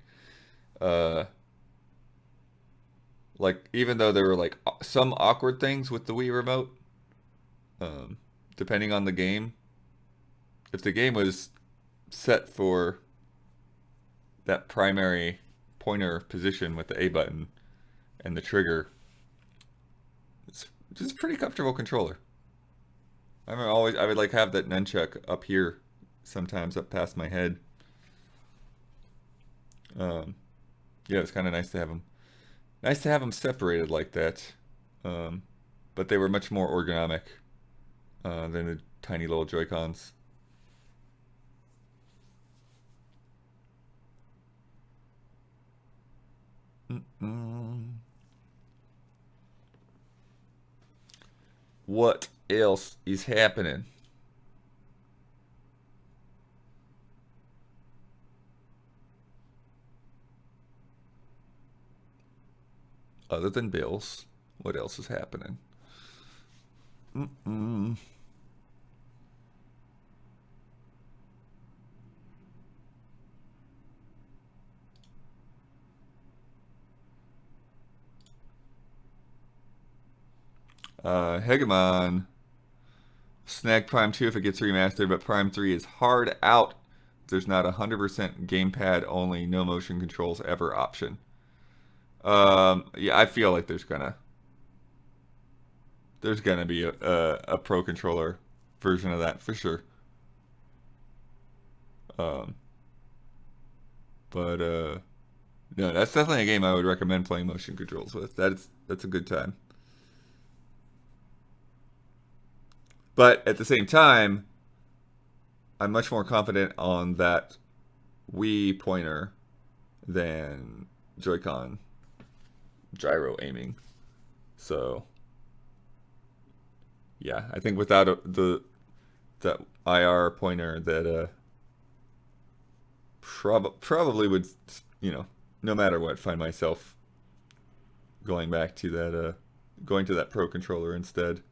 Uh, like even though there were like some awkward things with the Wii remote, um, depending on the game, if the game was set for that primary pointer position with the A button and the trigger, it's just a pretty comfortable controller. I would like have that nunchuck up here, sometimes up past my head. Um, yeah, it's kind of nice to have them separated like that. Um, but they were much more ergonomic than the tiny little Joy Cons. Mm-mm. What else is happening? other than bills, what else is happening? Mm-mm. Hegemon. Snag Prime 2 if it gets remastered, but Prime 3 is hard out. There's not a 100% gamepad only, no motion controls ever option. Yeah, I feel like there's gonna be a pro controller version of that for sure. Um, but no, that's definitely a game I would recommend playing motion controls with. That's a good time. But at the same time, I'm much more confident on that Wii pointer than Joy-Con gyro aiming. So yeah, I think without the that IR pointer, that probably would, you know, no matter what, find myself going back to that going to that pro controller instead.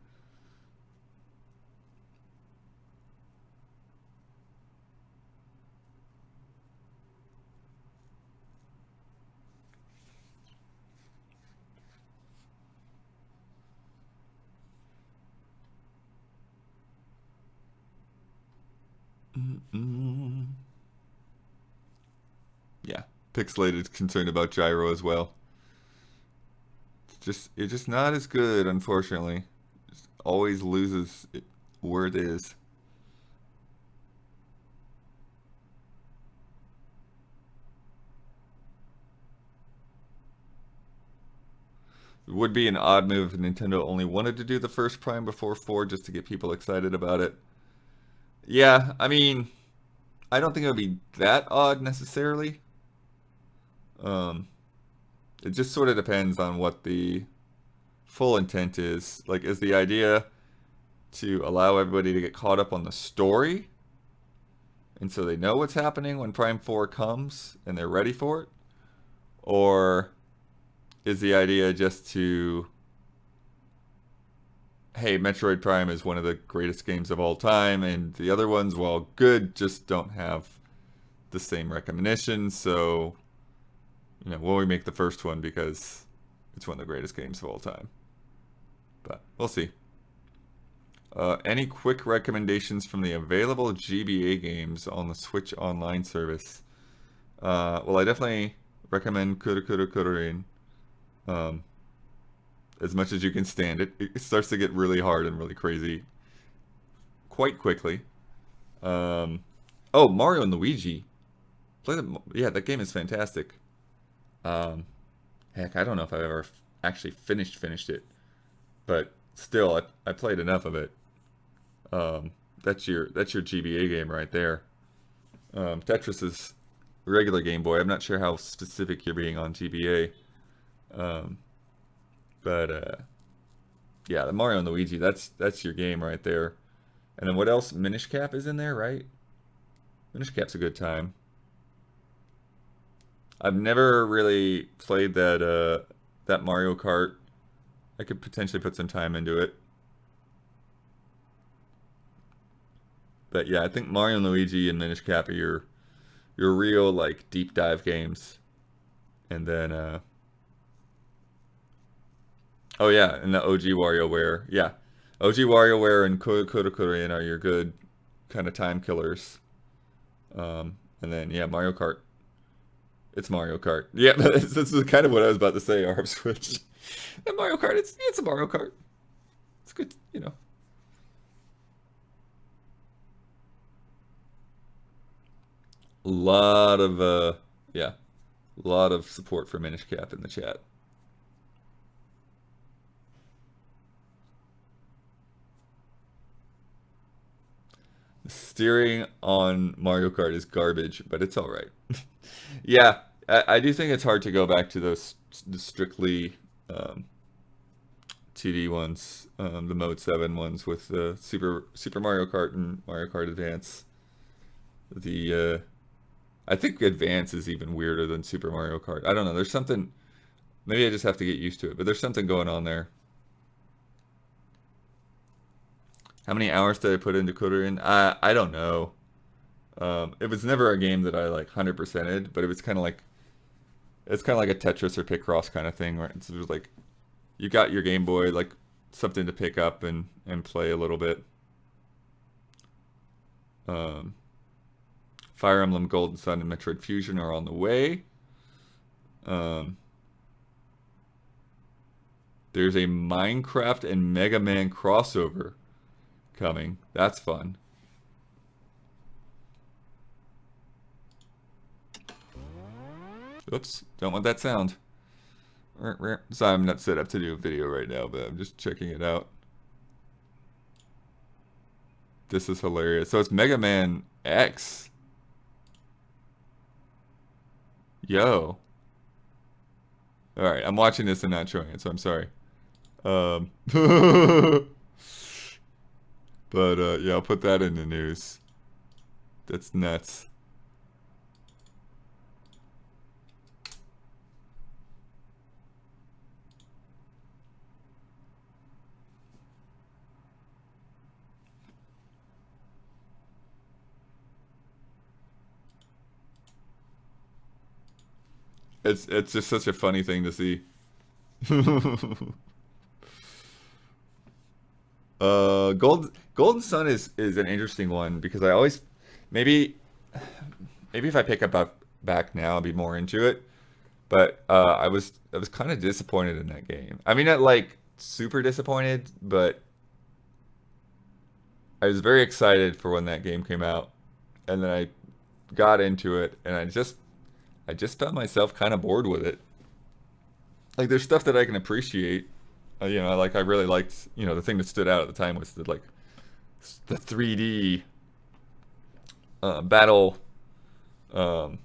Mm-mm. Yeah, Pixelated concerned about gyro as well. It's just not as good, unfortunately. Just always loses it where it is. It would be an odd move if Nintendo only wanted to do the first Prime before 4 just to get people excited about it. Yeah, I mean, I don't think it would be that odd necessarily. Um, it just sort of depends on what the full intent is. Like, is the idea to allow everybody to get caught up on the story, and so they know what's happening when Prime 4 comes and they're ready for it? Or is the idea just to, hey, Metroid Prime is one of the greatest games of all time, and the other ones, while good, just don't have the same recognition, so, will we make the first one because it's one of the greatest games of all time? But we'll see. Any quick recommendations from the available GBA games on the Switch Online service? Well, I definitely recommend Kurokurokuroin. Um, as much as you can stand it. It starts to get really hard and really crazy quite quickly. Um, oh, Mario and Luigi. Yeah, that game is fantastic. Um, heck, I don't know if I've ever actually finished it, but still, I played enough of it. Um, that's your GBA game right there. Tetris is regular Game Boy. I'm not sure how specific you're being on GBA, um, but yeah, the Mario and Luigi. That's your game right there. And then what else? Minish Cap is in there, right? Minish Cap's a good time. I've never really played that Mario Kart. I could potentially put some time into it. But yeah, I think Mario and Luigi and Minish Cap are your real like deep dive games. And then oh yeah, and the OG WarioWare. Yeah. OG WarioWare and Kodokodorin are your good kind of time killers. And then yeah, Mario Kart. It's Mario Kart. Yeah, this is kind of what I was about to say, Arb Switch. And Mario Kart, it's a Mario Kart. It's good. A lot of yeah, a lot of support for Minish Cap in the chat. The steering on Mario Kart is garbage, but it's all right. Yeah, I do think it's hard to go back to those strictly um, 2D ones, the Mode 7 ones with Super Mario Kart and Mario Kart Advance. The I think Advance is even weirder than Super Mario Kart. I don't know. There's something. Maybe I just have to get used to it, but there's something going on there. How many hours did I put into Cooter in? I don't know. It was never a game that I like 100%ed, but it was kind of like it's kind of like a Tetris or Picross kind of thing, where it's just like you got your Game Boy, like something to pick up and play a little bit. Um, Fire Emblem Golden Sun and Metroid Fusion are on the way. Um, there's a Minecraft and Mega Man crossover coming. That's fun. Oops, don't want that sound. So I'm not set up to do a video right now, but I'm just checking it out. This is hilarious. So it's Mega Man X. Yo. Alright, I'm watching this and not showing it, so I'm sorry. But yeah, I'll put that in the news. That's nuts. It's just such a funny thing to see. Golden Sun is an interesting one because I always maybe maybe if I pick up back now I'll be more into it. But I was kind of disappointed in that game. I mean, not like super disappointed, but I was very excited for when that game came out, and then I got into it, and I just found myself kind of bored with it. Like there's stuff that I can appreciate. I really liked, the thing that stood out at the time was the 3D battle um,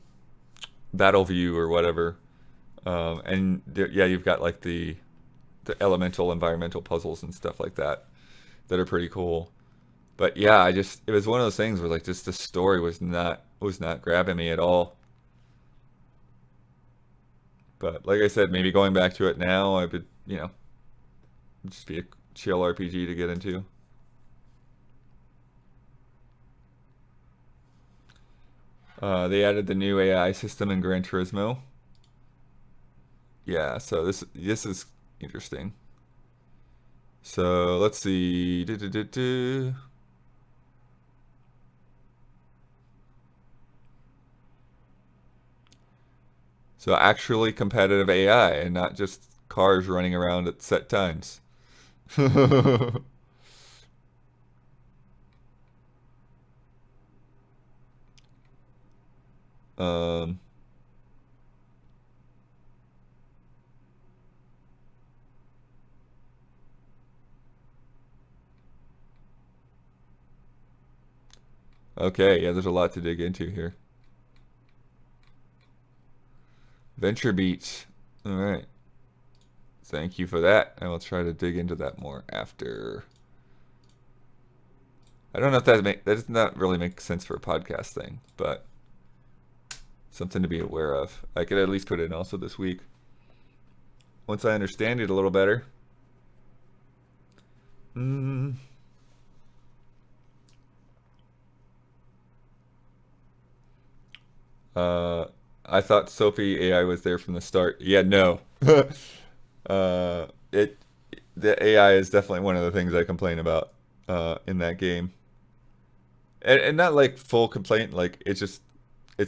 battle view or whatever. And yeah, you've got like the elemental environmental puzzles and stuff like that are pretty cool. But yeah, it was one of those things where like just the story was not grabbing me at all. But like I said, maybe going back to it now, I would, just be a chill RPG to get into. They added the new AI system in Gran Turismo. Yeah, so this is interesting. So let's see. So actually competitive AI and not just cars running around at set times. um, okay, yeah, there's a lot to dig into here. Venture Beach. All right. Thank you for that. And we'll try to dig into that more after. I don't know if that does not really make sense for a podcast thing, but something to be aware of. I could at least put it in also this week. Once I understand it a little better. Mm. Uh, I thought Sophie AI was there from the start. Yeah, no. It the AI is definitely one of the things I complain about in that game, and not like full complaint. Like it's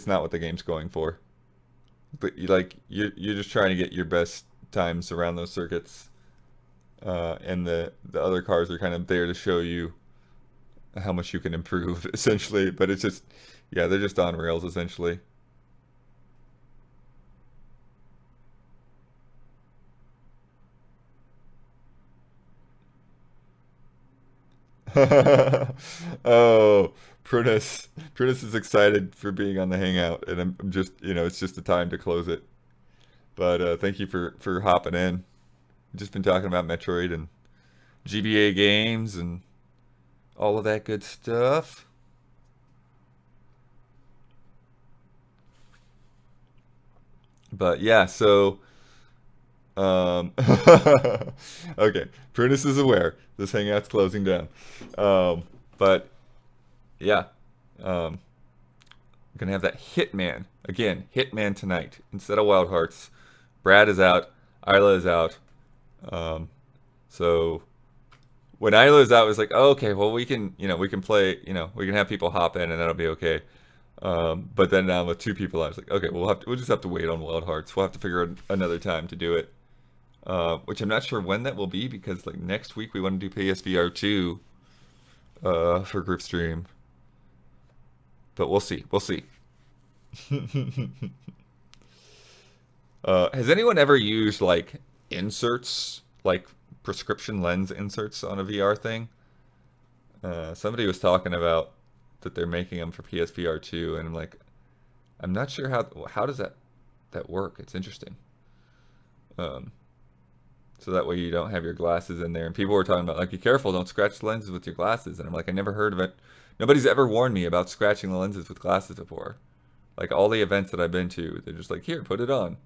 not what the game's going for. But you're just trying to get your best times around those circuits, and the other cars are kind of there to show you how much you can improve essentially. But it's just yeah, they're just on rails essentially. Oh, Prentice is excited for being on the Hangout, and I'm just, it's just the time to close it. But thank you for hopping in. Just been talking about Metroid and GBA games and all of that good stuff. But yeah, so Okay, Prudence is aware this hangout's closing down. But yeah, I'm gonna have that Hitman again. Hitman tonight instead of Wild Hearts. Brad is out. Isla is out. Um, so when Isla is out, it's like, oh, okay, well we can, we can play, we can have people hop in and that'll be okay. But then now with two people, I was like, okay, we'll just have to wait on Wild Hearts. We'll have to figure out another time to do it. Which I'm not sure when that will be because like next week we want to do PSVR 2 for group stream. But we'll see. We'll see. Has anyone ever used like inserts, like prescription lens inserts on a VR thing? Somebody was talking about that they're making them for PSVR 2, and I'm like, I'm not sure how does that work. It's interesting. So that way you don't have your glasses in there. And people were talking about like, be careful, don't scratch the lenses with your glasses. And I'm like, I never heard of it. Nobody's ever warned me about scratching the lenses with glasses before. Like all the events that I've been to, they're just like, here, put it on.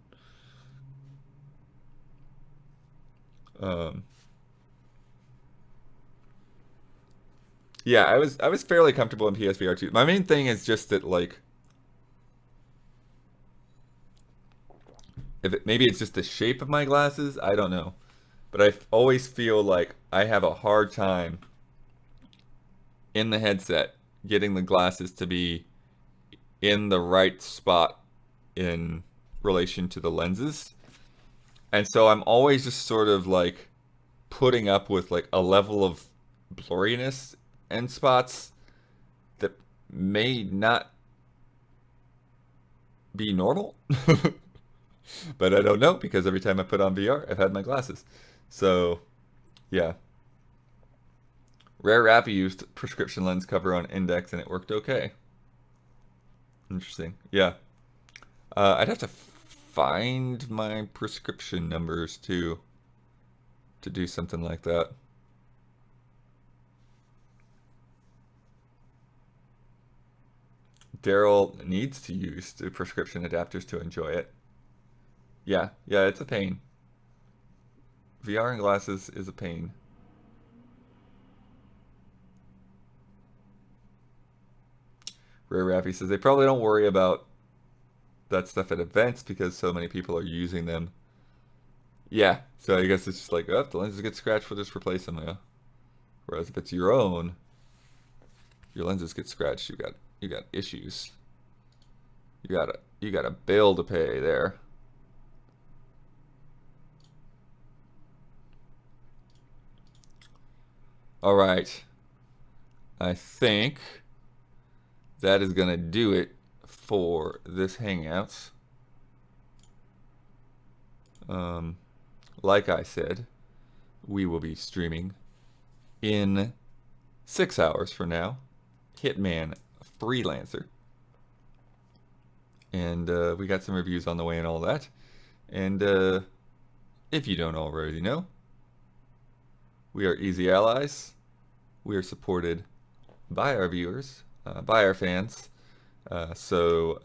Yeah, I was fairly comfortable in PSVR 2. My main thing is just that like, maybe it's just the shape of my glasses. I don't know. But I always feel like I have a hard time in the headset getting the glasses to be in the right spot in relation to the lenses. And so I'm always just sort of like putting up with like a level of blurriness in spots that may not be normal. But I don't know because every time I put on VR, I've had my glasses. So, yeah. Rare Rappy used prescription lens cover on Index and it worked okay. Interesting. Yeah. I'd have to find my prescription numbers too to do something like that. Daryl needs to use the prescription adapters to enjoy it. Yeah, it's a pain. VR and glasses is a pain. Rare Rappy says they probably don't worry about that stuff at events because so many people are using them. Yeah, so I guess it's just like, oh, if the lenses get scratched, we'll just replace them. Yeah. Whereas if it's your own, your lenses get scratched, you got issues. You got a bill to pay there. All right. I think that is going to do it for this Hangouts. Like I said, we will be streaming in 6 hours from now. Hitman Freelancer. And we got some reviews on the way and all that. And if you don't already know, we are easy allies. We are supported by our viewers, by our fans. So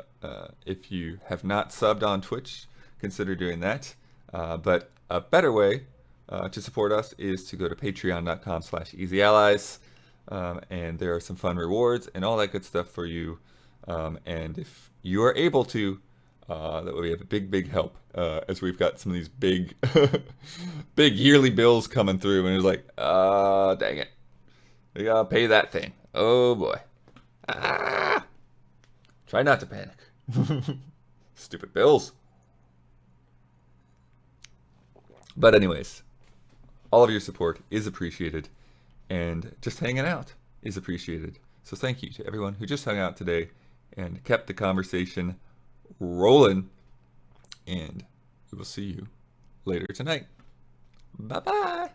if you have not subbed on Twitch, consider doing that. But a better way to support us is to go to patreon.com/easyallies. And there are some fun rewards and all that good stuff for you. And if you are able to, that would be a big help, as we've got some of these big big yearly bills coming through, and it's like, dang it, we gotta pay that thing. Oh boy. Try not to panic. Stupid bills. But anyways, all of your support is appreciated, and just hanging out is appreciated. So thank you to everyone who just hung out today and kept the conversation rolling. And we will see you later tonight. Bye-bye.